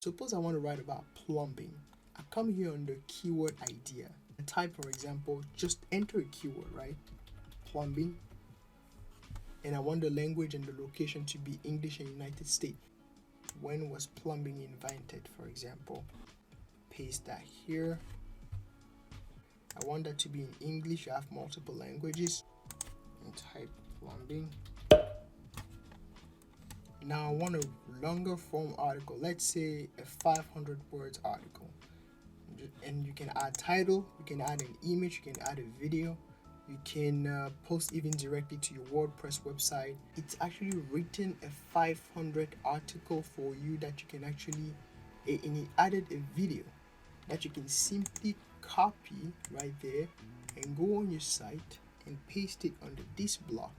Suppose I want to write about plumbing. I come here under keyword idea and type, for example, just enter a keyword, right? Plumbing. And I want the language and the location to be English and United States. When was plumbing invented, for example? Paste that here. I want that to be in English. I have multiple languages. And type plumbing. Now I want a longer form article. Let's say a 500 words article. And you can add title, you can add an image, you can add a video, you can post even directly to your WordPress website. It's actually written a 500 article for you that you can actually, and it added a video that you can simply copy right there and go on your site and paste it under this block.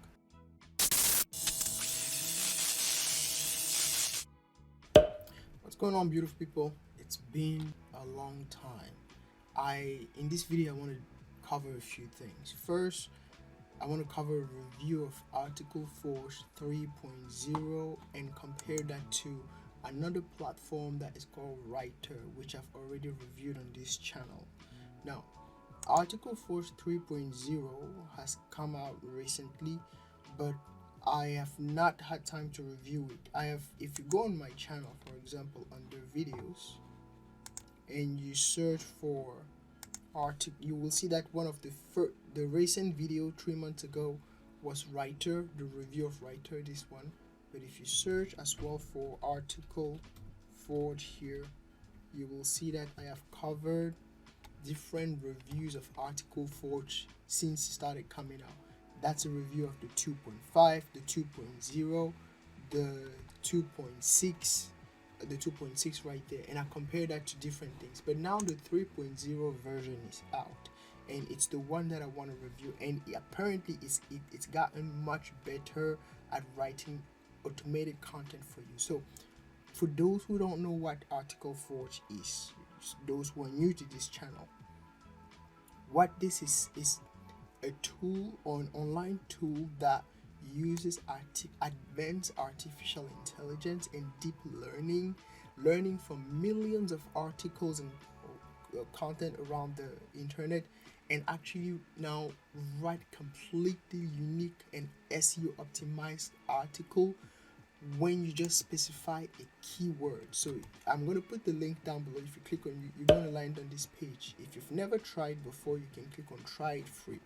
What's going on, beautiful people? It's been a long time. In this video I want to cover a few things. First, I want to cover a review of Article Force 3.0 and compare that to another platform that is called Rytr, which I've already reviewed on this channel. Now, Article Force 3.0 has come out recently, but I have not had time to review it. If you go on my channel, for example, under videos, and you search for article, you will see that one of the recent video 3 months ago was Rytr, the review of Rytr, this one. But if you search as well for Article Forge here, you will see that I have covered different reviews of Article Forge since it started coming out. That's a review of the 2.5, the 2.0, the 2.6, the 2.6 right there, and I compare that to different things. But now the 3.0 version is out, and it's the one that I want to review, and apparently it's gotten much better at writing automated content for you. So for those who don't know what Article Forge is, those who are new to this channel, what this is a tool or an online tool that uses advanced artificial intelligence and deep learning from millions of articles and content around the internet, and actually now write completely unique and SEO optimized article when you just specify a keyword. So I'm going to put the link down below. If you click on, you're going to land on this page. If you've never tried before, you can click on try it free.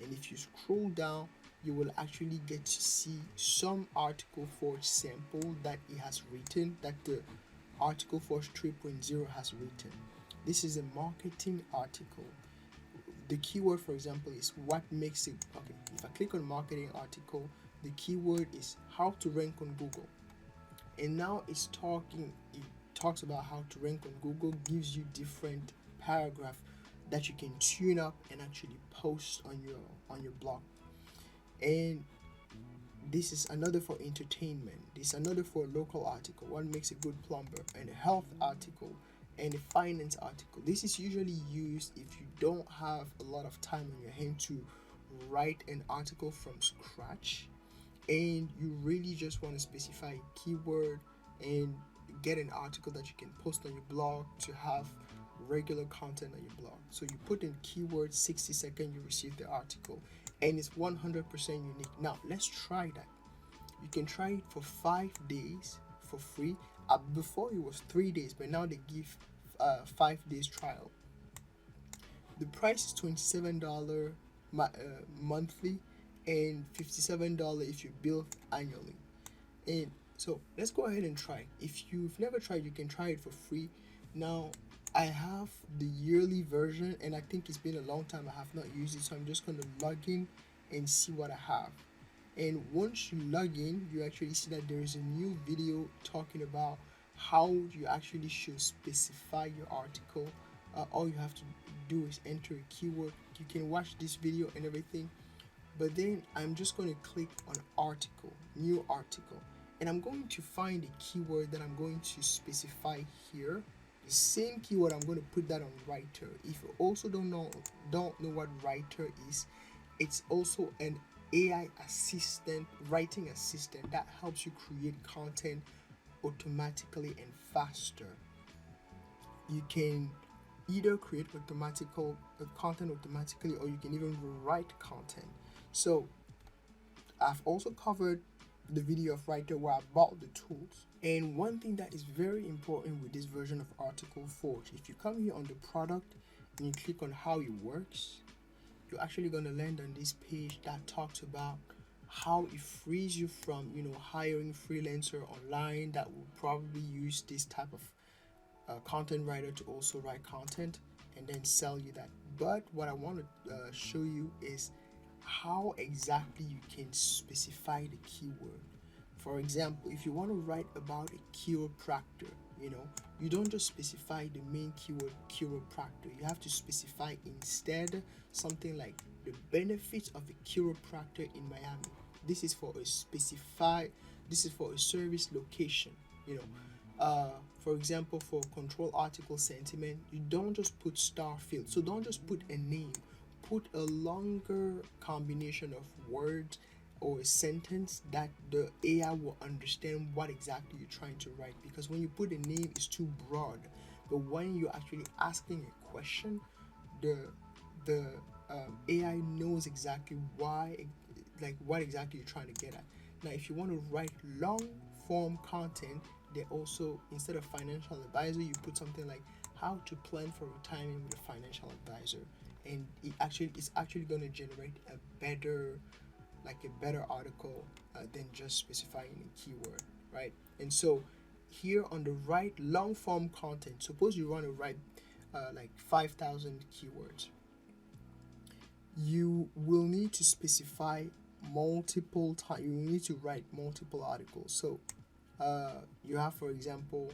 And if you scroll down, you will actually get to see some Article Forge sample that it has written, that the Article Forge 3.0 has written. This is a marketing article. The keyword, for example, is what makes it, okay, if I click on marketing article, the keyword is how to rank on Google. And now it talks about how to rank on Google, gives you different paragraphs that you can tune up and actually post on your blog. And this is another for entertainment. This is another for a local article, what makes a good plumber, and a health article, and a finance article. This is usually used if you don't have a lot of time on your hand to write an article from scratch, and you really just want to specify a keyword and get an article that you can post on your blog to have regular content on your blog. So you put in keyword, 60 seconds, you receive the article, and it's 100% unique. Now let's try that. You can try it for 5 days for free. Before it was 3 days, but now they give 5 days trial. The price is $27 monthly and $57 if you bill annually. And so let's go ahead and try. If you've never tried, you can try it for free. Now I have the yearly version, and I think it's been a long time I have not used it, so I'm just going to log in and see what I have. And once you log in, you actually see that there is a new video talking about how you actually should specify your article. All you have to do is enter a keyword. You can watch this video and everything, but then I'm just going to click on article, new article, and I'm going to find a keyword that I'm going to specify here. The same keyword, I'm going to put that on Rytr. If you also don't know what Rytr is, it's also an AI assistant, writing assistant that helps you create content automatically and faster. you can either create content automatically, or you can even write content. So I've also covered the video of Rytr where I bought the tools. And one thing that is very important with this version of Article Forge, if you come here on the product and you click on how it works, you're actually going to land on this page that talks about how it frees you from hiring freelancer online that will probably use this type of content writer to also write content and then sell you that. But what I want to show you is how exactly you can specify the keyword. For example, if you want to write about a chiropractor, you don't just specify the main keyword chiropractor. You have to specify instead something like the benefits of a chiropractor in Miami. This is for a service location. For example, for control article sentiment, you don't just put star field. So don't just put a name, put a longer combination of words or a sentence that the AI will understand what exactly you're trying to write. Because when you put a name, it's too broad. But when you're actually asking a question, the AI knows exactly what exactly you're trying to get at. Now, if you want to write long form content, they also, instead of financial advisor, you put something like how to plan for retirement with a financial advisor, and it's actually going to generate a better article than just specifying a keyword, right? And so here on the right, long form content, suppose you want to write like 5,000 keywords, you will need to specify multiple times. You will need to write multiple articles. So you have, for example,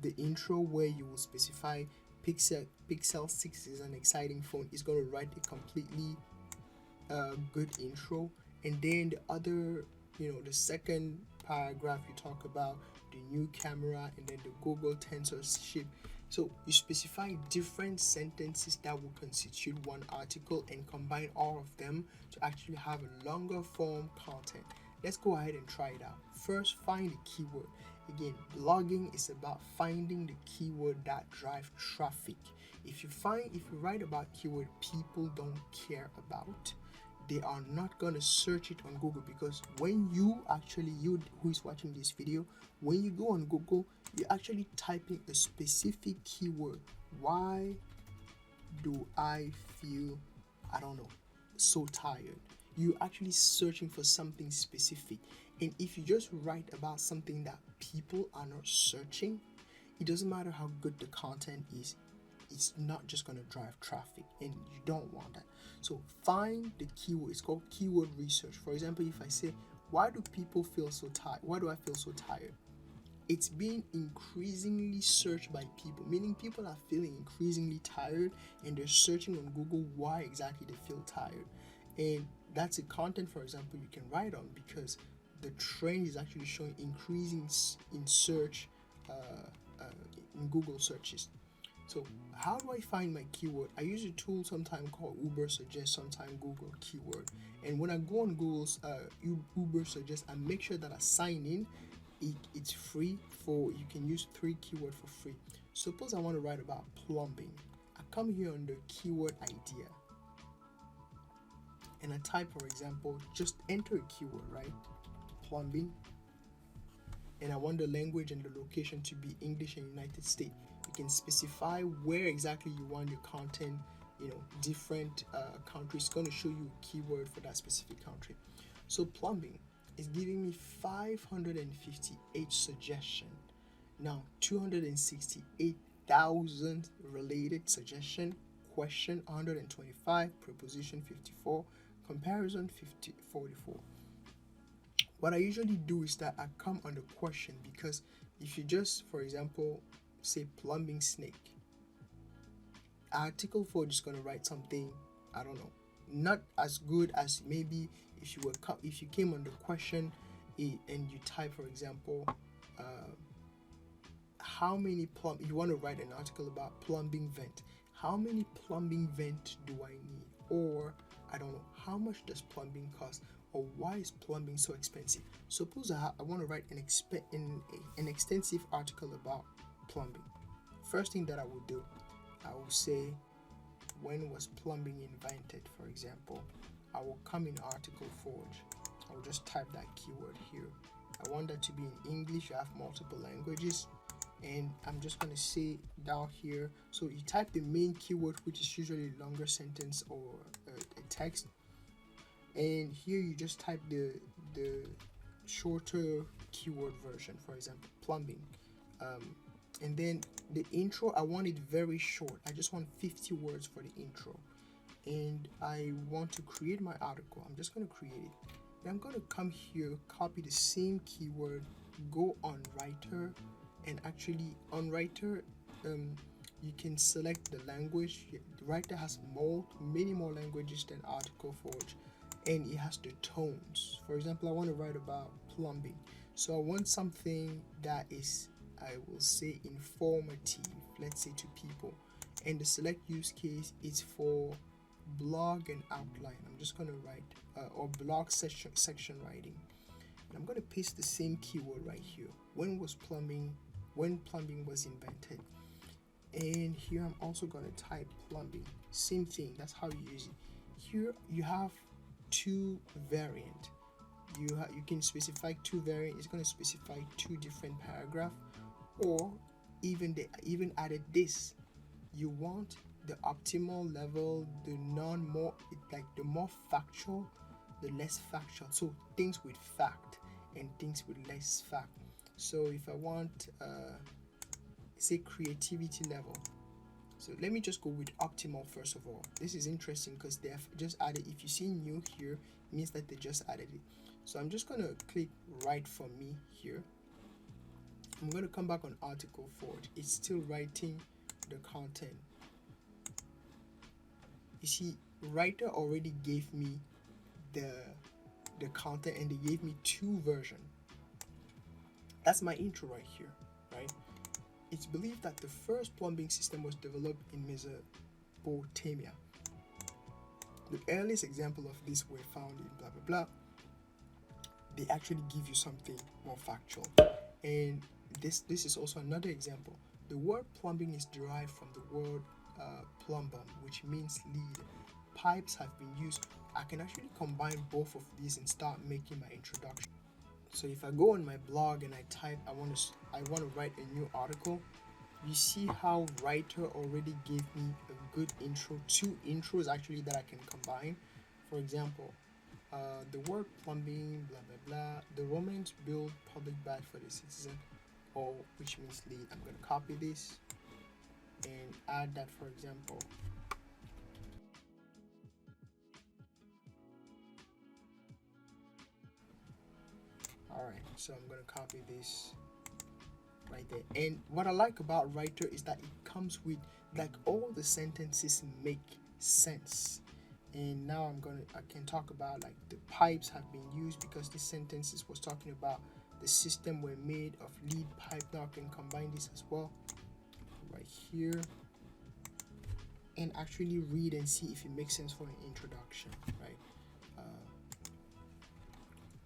the intro, where you will specify Pixel 6 is an exciting phone. It's going to write a completely good intro. And then the other, the second paragraph, you talk about the new camera and then the Google Tensor chip. So you specify different sentences that will constitute one article and combine all of them to actually have a longer form content. Let's go ahead and try it out. First, find the keyword. Again, blogging is about finding the keyword that drive traffic. If you write about keyword people don't care about, they are not going to search it on Google. Because when you who is watching this video, when you go on Google, you're actually typing a specific keyword. Why do I feel, so tired? You're actually searching for something specific. And if you just write about something that people are not searching, it doesn't matter how good the content is, it's not just going to drive traffic, and you don't want that. So find the keyword. It's called keyword research. For example, if I say, why do people feel so tired? Why do I feel so tired? It's being increasingly searched by people, meaning people are feeling increasingly tired and they're searching on Google why exactly they feel tired. And that's a content, for example, you can write on, because the trend is actually showing increasing in search in Google searches. So how do I find my keyword? I use a tool sometimes called Uber Suggest, sometimes Google Keyword. And when I go on Google's Uber Suggest, I make sure that I sign in. It's free. You can use 3 keywords for free. Suppose I want to write about plumbing. I come here under keyword idea and I type, for example, just enter a keyword, right? Plumbing. And I want the language and the location to be English and United States. You can specify where exactly you want your content, different countries. It's going to show you a keyword for that specific country. So plumbing is giving me 558 suggestions. Now 268,000 related suggestion, question 125, preposition 54, comparison 44. What I usually do is that I come on the question, because if you just, for example, say plumbing snake, Article Forge is going to write something, not as good as maybe if you came on the question and you type, for example, how many you want to write an article about plumbing vent. How many plumbing vent do I need? Or how much does plumbing cost? Or why is plumbing so expensive? Suppose I want to write an extensive article about plumbing. first thing that I would do, I will say, when was plumbing invented, for example. I will come in Article Forge. I will just type that keyword here. I want that to be in English. I have multiple languages, and I'm just going to say down here. So you type the main keyword, which is usually a longer sentence or a text, and here you just type the shorter keyword version, for example, plumbing. And then the intro, I want it very short. I just want 50 words for the intro. And I want to create my article. I'm just going to create it. Then I'm going to come here, copy the same keyword, go on Rytr, and actually on Rytr, you can select the language. Rytr has many more languages than Article Forge, and it has the tones. For example, I want to write about plumbing, so I want something that is, I will say, informative, let's say, to people. And the select use case is for blog and outline. I'm just going to write or blog section writing, and I'm going to paste the same keyword right here. When plumbing was invented. And here I'm also going to type plumbing. Same thing, that's how you use it. Here you have two variant. You can specify two variant. It's going to specify two different paragraph, or even they even added this. You want the optimal level, the the more factual, the less factual. So things with fact and things with less fact. So if I want say creativity level, so let me just go with optimal first of all. This is interesting because they have just added, if you see new here, it means that they just added it. So I'm just going to click write for me here. I'm going to come back on Article Forge. It's still writing the content. You see, Rytr already gave me the content, and they gave me two versions. That's my intro right here, right? It's believed that the first plumbing system was developed in Mesopotamia. The earliest example of this were found in blah blah blah. They actually give you something more factual. And this is also another example. The word plumbing is derived from the word plumbum, which means lead. Pipes have been used. I can actually combine both of these and start making my introduction. So if I go on my blog and I type I want to write a new article, you see how Rytr already gave me a good intro, two intros actually that I can combine. For example, the word plumbing, blah blah blah. The Romans built public bath for the citizen, or which means lead. I'm going to copy this and add that, for example. Alright, so I'm going to copy this right there. And what I like about Rytr is that it comes with, like, all the sentences make sense. And now I can talk about, like, the pipes have been used because this sentences was talking about the system were made of lead pipe. Now I can combine this as well right here and actually read and see if it makes sense for an introduction, right?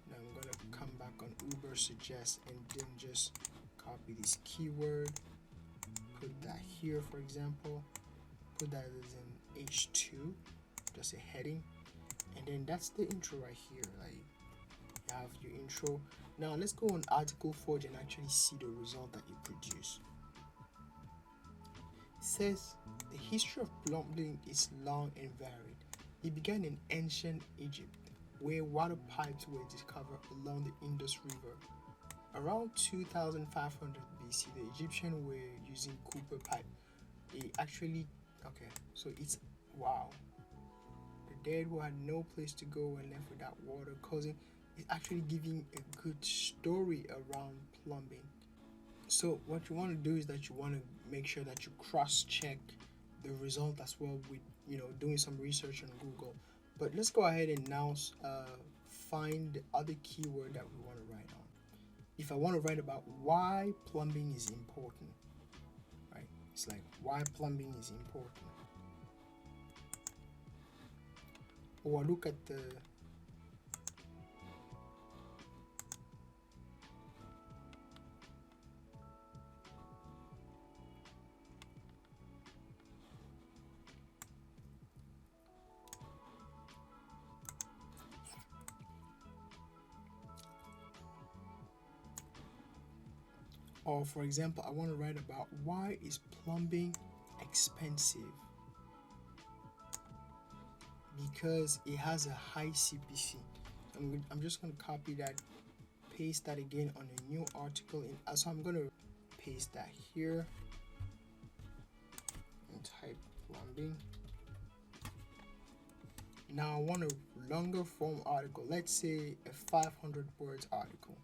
Now I'm gonna come back on Uber suggest and then just copy this keyword, put that here, for example, put that as an H2, just a heading, and then that's the intro right here. Like, you have your intro. Now let's go on Article Forge and actually see the result that you produce. It says the history of plumbing is long and varied. It began in ancient Egypt, where water pipes were discovered along the Indus River. Around 2500 BC, the Egyptians were using copper pipe. They actually, okay, so it's, wow. The dead who had no place to go and left without water, causing, it's actually giving a good story around plumbing. So what you want to do is that you want to make sure that you cross-check the result as well with, doing some research on Google. But let's go ahead and now find the other keyword that we want to write on. If I want to write about why plumbing is important, right? It's like why plumbing is important. Or look at the Or for example, I want to write about why is plumbing expensive? Because it has a high CPC. I'm just going to copy that, paste that again on a new article. So I'm going to paste that here and type plumbing. Now I want a longer form article, let's say a 500 words article,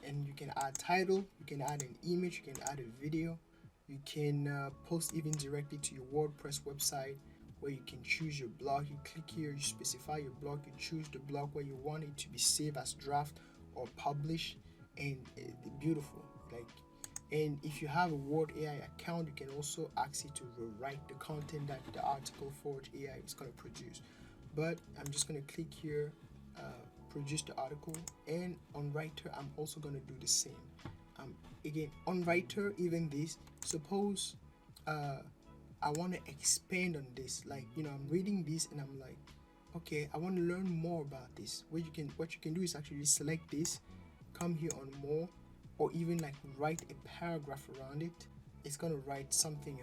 and you can add title, you can add an image, you can add a video, you can post even directly to your WordPress website, where you can choose your blog. You click here, you specify your blog, you choose the blog where you want it to be saved as draft or published, and beautiful. And if you have a Word AI account, you can also ask it to rewrite the content that the article Forge AI is going to produce. But I'm just going to click here, produce the article, and on Rytr I'm also going to do the same. Again, on Rytr, even this, suppose I want to expand on this. Like, I'm reading this and I'm like, okay, I want to learn more about this. What you can do is actually select this, come here on more, or even like write a paragraph around it. It's going to write something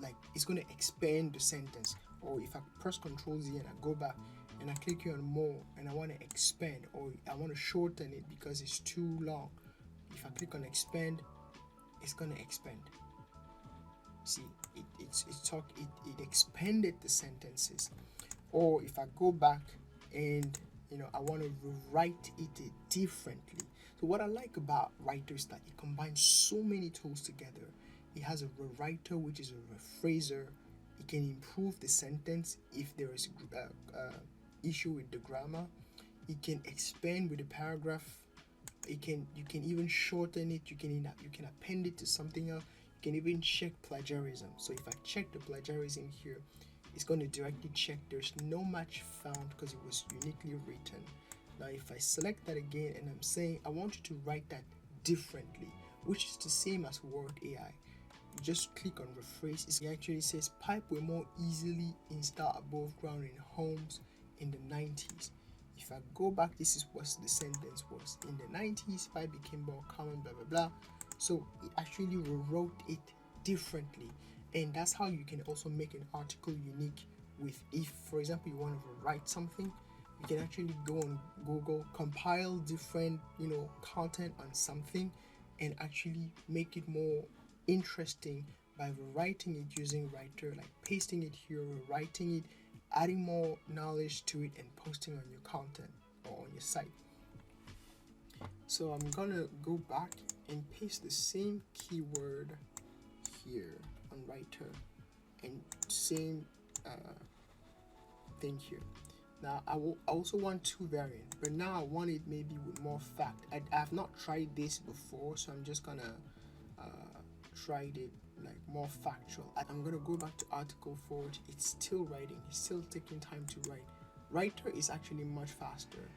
like it's going to expand the sentence. Or if I press Ctrl Z and I go back and I click here on more and I want to expand, or I want to shorten it because it's too long, if I click on expand, it's going to expand. See, it expanded the sentences. Or if I go back and I want to rewrite it differently. So what I like about Rytr is that it combines so many tools together. It has a rewriter, which is a rephraser. It can improve the sentence if there is issue with the grammar. It can expand with the paragraph. You can even shorten it. You can append it to something else. You can even check plagiarism. So if I check the plagiarism here, it's going to directly check there's no match found because it was uniquely written. Now if I select that again and I'm saying I want you to write that differently, which is the same as Word AI, you just click on rephrase. It actually says pipe were more easily installed above ground in homes in the 90s. If I go back, this is what the sentence was. In the 90s, pipe became more common, blah blah blah. So it actually rewrote it differently. And that's how you can also make an article unique. With, if for example you want to write something, you can actually go on Google, compile different content on something, and actually make it more interesting by rewriting it using Rytr, like pasting it here, rewriting it, adding more knowledge to it, and posting on your content or on your site. So I'm gonna go back and paste the same keyword here on Rytr and same thing here. Now I will also want two variants, but now I want it maybe with more fact. I have not tried this before, so I'm just gonna try it like more factual. I'm gonna go back to article Forge. It's still writing, it's still taking time to write. Rytr is actually much faster,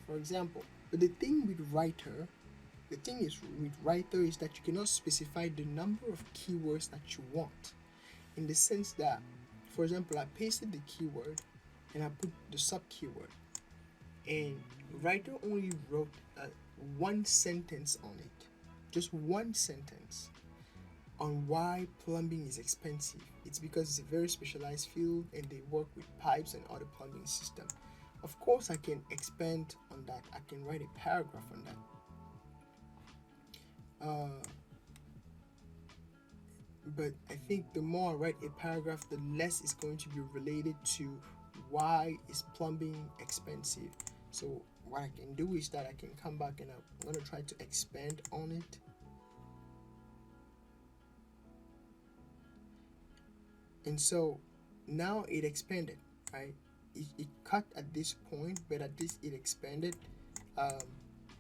for example. But the thing with Rytr is that you cannot specify the number of keywords that you want, in the sense that, for example, I pasted the keyword and I put the sub keyword, and Rytr only wrote one sentence on it, just one sentence on why plumbing is expensive. It's because it's a very specialized field and they work with pipes and other plumbing system. Of course I can expand on that, I can write a paragraph on that. But I think the more I write a paragraph, the less it's going to be related to why is plumbing expensive. So what I can do is that I can come back and I'm going to try to expand on it. And so now it expanded, right? It cut at this point, but at this it expanded.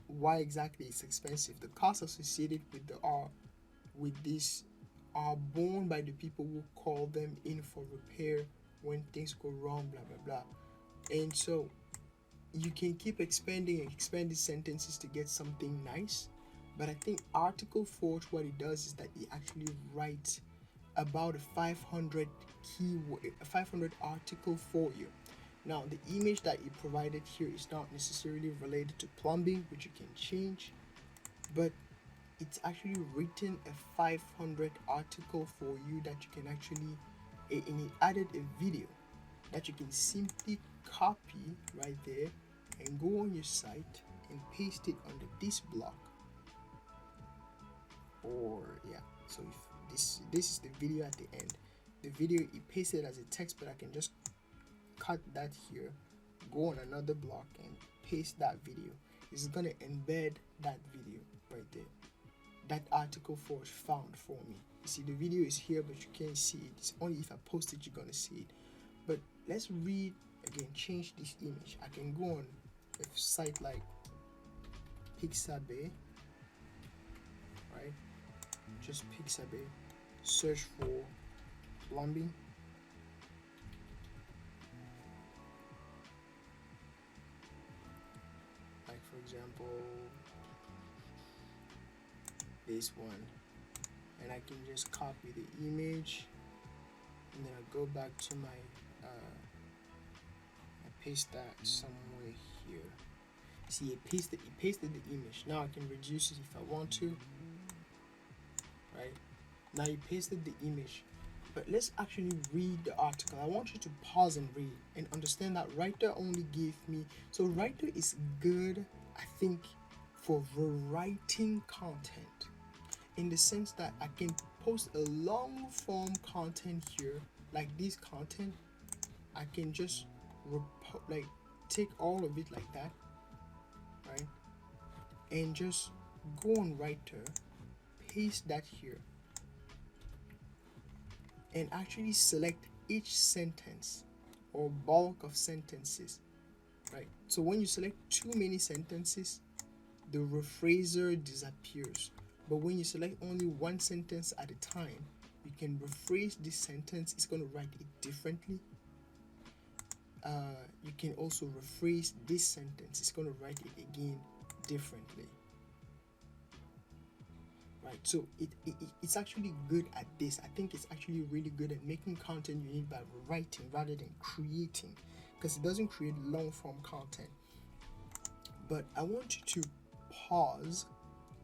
Why exactly it's expensive? The costs associated with this are borne by the people who call them in for repair when things go wrong, blah blah blah. And so you can keep expanding sentences to get something nice. But I think article Forge, what it does is that it actually writes about a 500 article for you. Now the image that you provided here is not necessarily related to plumbing, which you can change, but it's actually written a 500 article for you that you can actually, and it added a video that you can simply copy right there and go on your site and paste it under this block. Or yeah, so if this is the video at the end, the video it pasted as a text, but I can just cut that here, go on another block and paste that video. It's gonna embed that video right there, that article Forge found for me. You see the video is here, but you can't see it. It's only if I post it you're gonna see it. But let's read again, change this image. I can go on a site like Pixabay, right? Just Pixabay, search for plumbing. Like for example, this one, and I can just copy the image, and then I go back to my I paste that somewhere here. See, it pasted the image. Now I can reduce it if I want to, right? Now you pasted the image, but let's actually read the article. I want you to pause and read and understand that Rytr only gave me, so Rytr is good, I think, for writing content, in the sense that I can post a long form content here, like this content. I can just like take all of it like that, right, and just go on Rytr, paste that here, and actually select each sentence or bulk of sentences, right? So when you select too many sentences, the rephraser disappears. But when you select only one sentence at a time, you can rephrase this sentence. It's going to write it differently. You can also rephrase this sentence. It's going to write it again differently. Right, so it's actually good at this. I think it's actually really good at making content unique by writing rather than creating, because it doesn't create long form content. But I want you to pause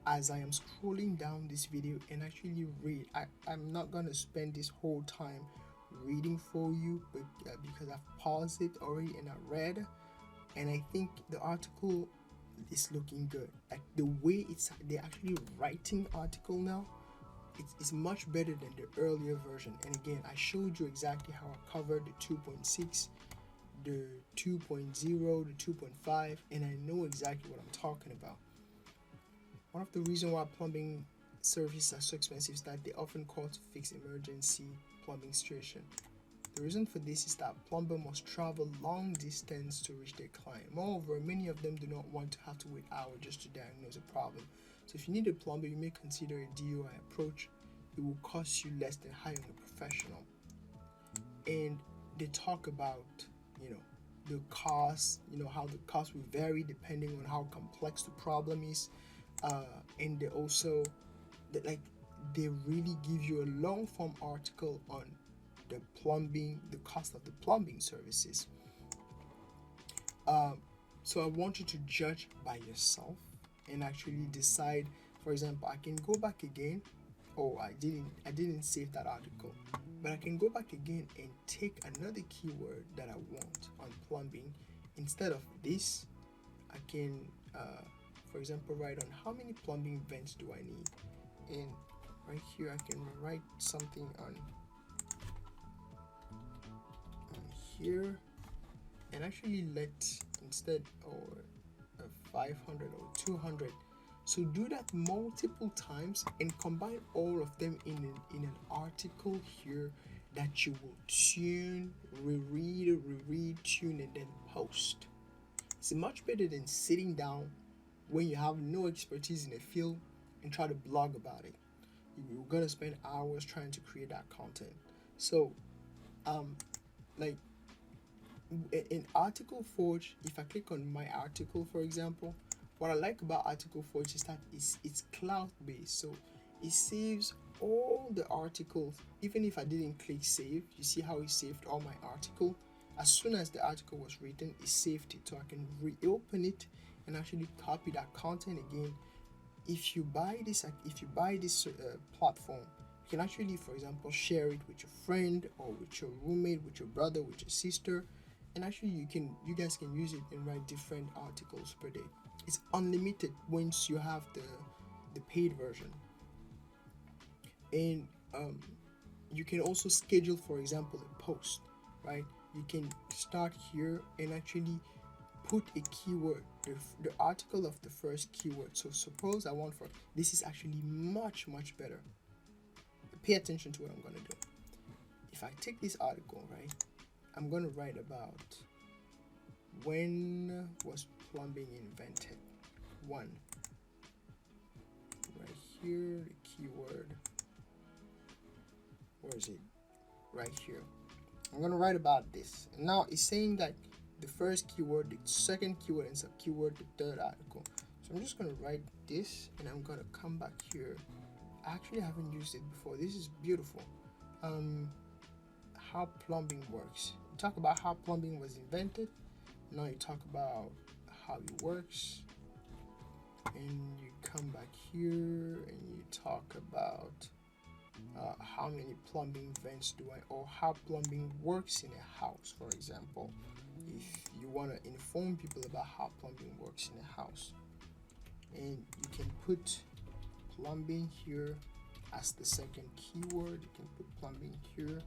as I am scrolling down this video and actually read. I'm not gonna spend this whole time reading for you, but because I've paused it already and I read, and I think the article is looking good. Like the way they're actually writing article now, it's much better than the earlier version. And again, I showed you exactly how I covered the 2.6, the 2.0, the 2.5, and I know exactly what I'm talking about. One of the reasons why plumbing services are so expensive is that they often call to fix emergency plumbing situation. The reason for this is that plumber must travel long distance to reach their client. Moreover, many of them do not want to have to wait hours just to diagnose a problem. So if you need a plumber, you may consider a DIY approach. It will cost you less than hiring a professional. And they talk about, the cost, how the cost will vary depending on how complex the problem is. And they also, they really give you a long form article on the cost of the plumbing services. So I want you to judge by yourself and actually decide. For example, I can go back again. Oh, I didn't save that article, but I can go back again and take another keyword that I want on plumbing. Instead of this, I can, for example, write on how many plumbing vents do I need, and right here I can write something on here, and actually let instead or 500 or 200. So do that multiple times and combine all of them in an article here that you will tune, reread, tune, and then post. It's much better than sitting down when you have no expertise in a field and try to blog about it. You're gonna spend hours trying to create that content. So like in Article Forge, if I click on my article, for example, what I like about Article Forge is that it's cloud based, so it saves all the articles. Even if I didn't click save, you see how it saved all my article. As soon as the article was written, it saved it, so I can reopen it and actually copy that content again if you buy this platform, you can actually, for example, share it with your friend or with your roommate, with your brother, with your sister, and actually you guys can use it and write different articles per day. It's unlimited once you have the paid version. And you can also schedule, for example, a post, right? You can start here and actually put a keyword, the article of the first keyword. So suppose I want for this is actually much better. Pay attention to what I'm gonna do. If I take this article, right, I'm gonna write about when was plumbing invented. One. Right here, the keyword. Where is it? Right here. I'm gonna write about this. And now it's saying that the first keyword, the second keyword, and sub-keyword, the third article. So I'm just gonna write this, and I'm gonna come back here. I actually haven't used it before. This is beautiful. How plumbing works. You talk about how plumbing was invented. Now you talk about how it works, and you come back here and you talk about how many plumbing vents do I, or how plumbing works in a house, for example. If you want to inform people about how plumbing works in a house, and you can put plumbing here as the second keyword. You can put plumbing here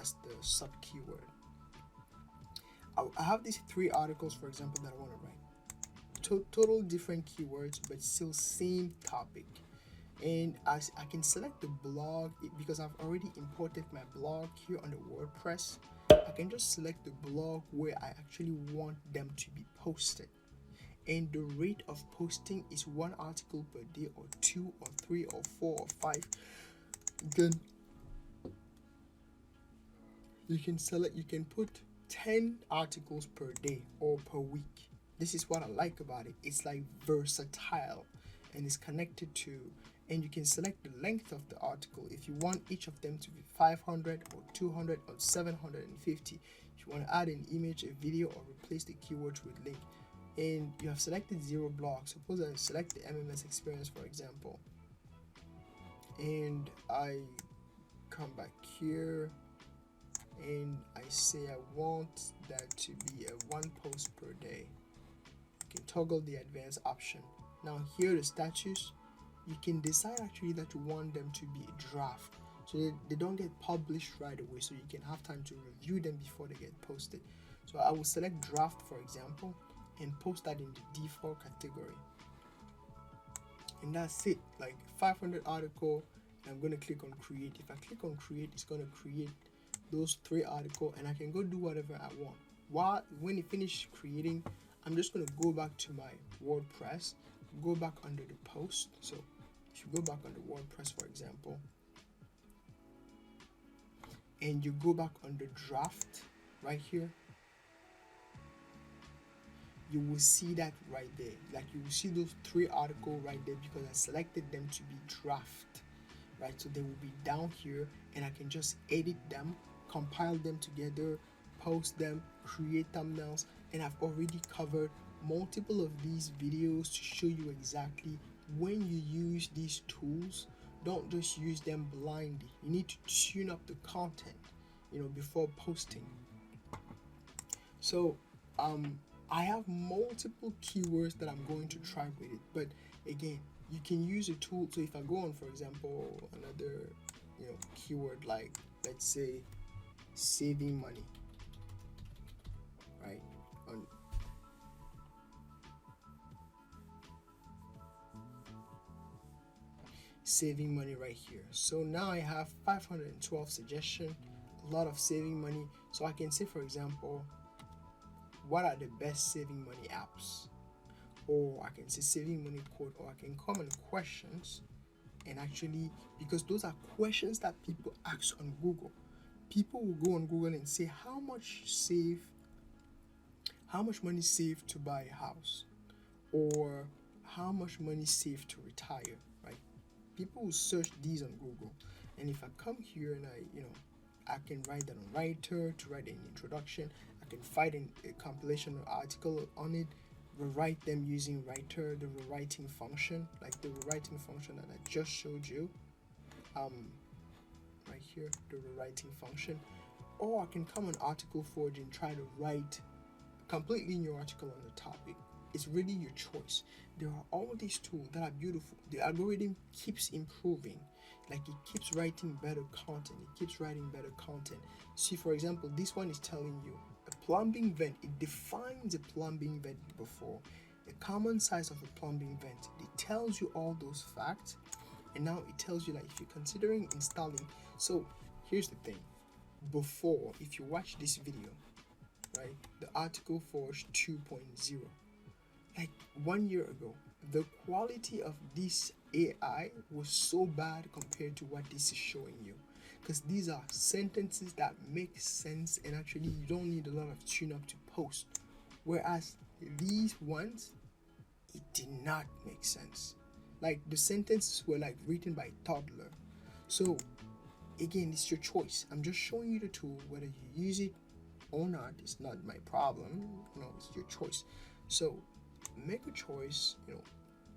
as the sub keyword. I have these 3 articles, for example, that I want to write. Total different keywords, but still same topic. And I can select the blog because I've already imported my blog here on the WordPress. I can just select the blog where I actually want them to be posted. And the rate of posting is 1 article per day, or 2 or 3 or 4 or 5. Then you can put 10 articles per day or per week. This is what I like about it. It's like versatile and it's connected to, and you can select the length of the article if you want each of them to be 500 or 200 or 750. If you want to add an image, a video, or replace the keywords with link. And you have selected 0 blog. Suppose I select the MMS experience, for example, and I come back here and I say I want that to be a 1 post per day. You can toggle the advanced option. Now here the status, you can decide actually that you want them to be a draft, so they don't get published right away, so you can have time to review them before they get posted. So I will select draft, for example, and post that in the default category. And that's it, like 500 article. And I'm going to click on create. If I click on create, it's going to create those 3 articles, and I can go do whatever I want. When it finishes creating, I'm just going to go back to my WordPress, go back under the post. So if you go back under WordPress, for example, and you go back under draft right here, you will see that right there. Like you will see those 3 articles right there because I selected them to be draft, right? So they will be down here, and I can just edit them, compile them together, post them, create thumbnails, and I've already covered multiple of these videos to show you exactly when you use these tools. Don't just use them blindly. You need to tune up the content, before posting. So I have multiple keywords that I'm going to try with it, but again, you can use a tool. So if I go on, for example, another keyword, like let's say saving money, right? On saving money right here. So now I have 512 suggestions, a lot of saving money. So I can say, for example, what are the best saving money apps? Or I can say saving money code, or I can comment questions. And actually, because those are questions that people ask on Google, people will go on Google and say how much money saved to buy a house, or how much money saved to retire, right? People will search these on Google. And if I come here and I can write that on Rytr to write an introduction, I can find a compilation or article on it, rewrite them using Rytr, the rewriting function, like the rewriting function that I just showed you. Right here, the rewriting function. Or I can come on Article Forge and try to write completely new article on the topic. It's really your choice. There are all these tools that are beautiful. The algorithm keeps improving. Like it keeps writing better content. It keeps writing better content. See, for example, this one is telling you a plumbing vent. It defines a plumbing vent before. The common size of a plumbing vent. It tells you all those facts. And now it tells you, like, if you're considering installing. So here's the thing. Before, if you watch this video, right, the Article Forge 2.0, like 1 year ago, the quality of this AI was so bad compared to what this is showing you, because these are sentences that make sense and actually you don't need a lot of tune up to post, whereas these ones, it did not make sense. Like the sentences were like written by a toddler. So again, it's your choice. I'm just showing you the tool. Whether you use it or not, it's not my problem. You know, it's your choice. So make a choice. You know,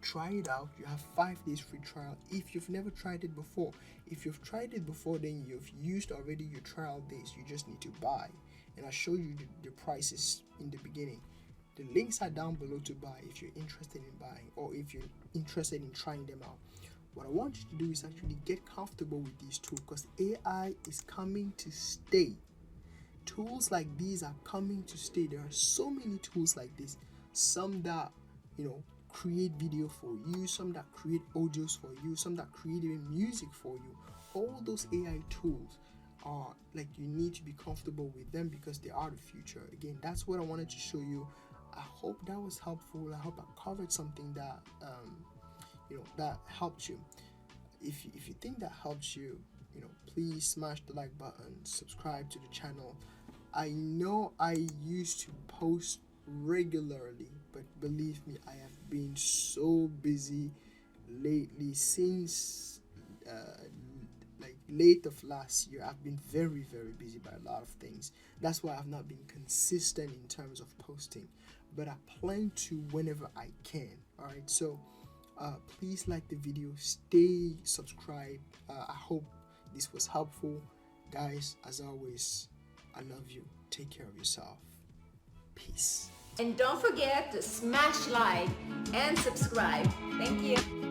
try it out. You have 5 days free trial if you've never tried it before. If you've tried it before, then you've used already your trial days. You just need to buy, and I'll show you the prices in the beginning. The links are down below to buy if you're interested in buying or if you're interested in trying them out. What I want you to do is actually get comfortable with these tools, because AI is coming to stay. Tools like these are coming to stay. There are so many tools like this. Some that, you know, create video for you, some that create audios for you, some that create even music for you. All those AI tools are like, you need to be comfortable with them because they are the future. Again, that's what I wanted to show you. I hope that was helpful. I hope I covered something that you know, that helped you. If you think that helps you, you know, please smash the like button, subscribe to the channel. I know I used to post regularly, but believe me, I have been so busy lately since like late of last year. I've been very busy by a lot of things. That's why I've not been consistent in terms of posting, but I plan to whenever I can. All right, so please like the video, stay subscribed. I hope this was helpful, guys. As always, I love you. Take care of yourself. Peace. And don't forget to smash like and subscribe. Thank you.